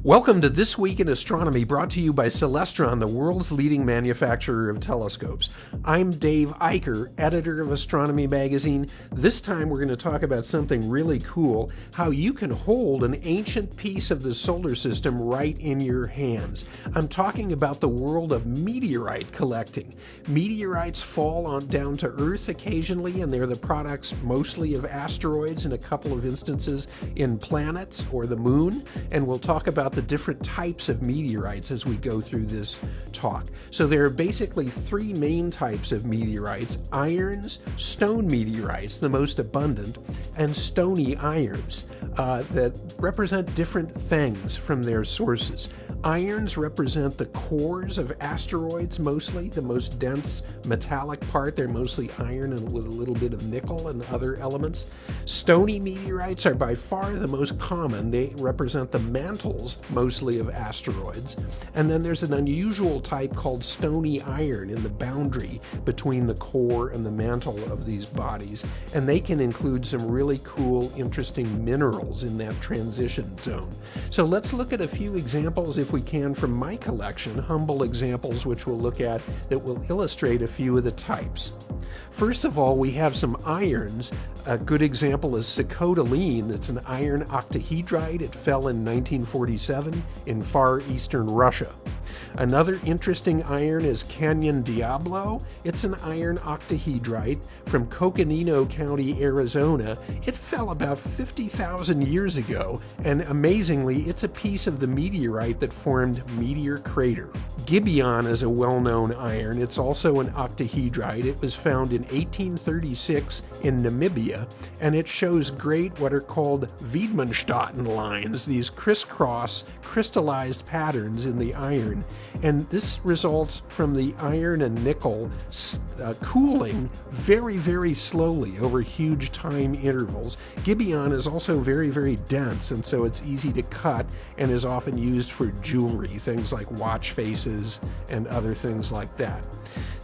Welcome to This Week in Astronomy, brought to you by Celestron, the world's leading manufacturer of telescopes. I'm Dave Eicher, editor of Astronomy Magazine. This time we're going to talk about something really cool, how you can hold an ancient piece of the solar system right in your hands. I'm talking about the world of meteorite collecting. Meteorites fall down to Earth occasionally, and they're the products mostly of asteroids, in a couple of instances in planets or the moon, and we'll talk about the different types of meteorites as we go through this talk. So there are basically three main types of meteorites: irons, stone meteorites, the most abundant, and stony irons that represent different things from their sources. Irons represent the cores of asteroids, mostly the most dense metallic part. They're mostly iron and with a little bit of nickel and other elements. Stony meteorites are by far the most common. They represent the mantles, mostly of asteroids. And then there's an unusual type called stony iron in the boundary between the core and the mantle of these bodies. And they can include some really cool, interesting minerals in that transition zone. So let's look at a few examples, if we can, from my collection, humble examples which we'll look at that will illustrate a few of the types. First of all, we have some irons. A good example is Cicodeline. It's an iron octahedrite. It fell in 1947 in far eastern Russia. Another interesting iron is Canyon Diablo. It's an iron octahedrite from Coconino County, Arizona. It fell about 50,000 years ago, and amazingly, it's a piece of the meteorite that formed Meteor Crater. Gibeon is a well-known iron. It's also an octahedrite. It was found in 1836 in Namibia, and it shows great what are called Wiedmannschatten lines, these crisscross crystallized patterns in the iron. And this results from the iron and nickel cooling very, very slowly over huge time intervals. Gibeon is also very, very dense, and so it's easy to cut and is often used for jewelry, things like watch faces and other things like that.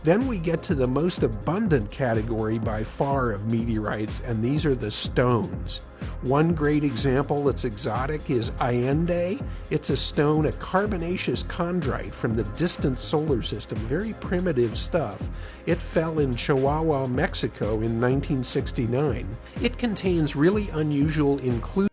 Then we get to the most abundant category by far of meteorites, and these are the stones. One great example that's exotic is Allende. It's a stone, a carbonaceous chondrite from the distant solar system, very primitive stuff. It fell in Chihuahua, Mexico in 1969. It contains really unusual inclusions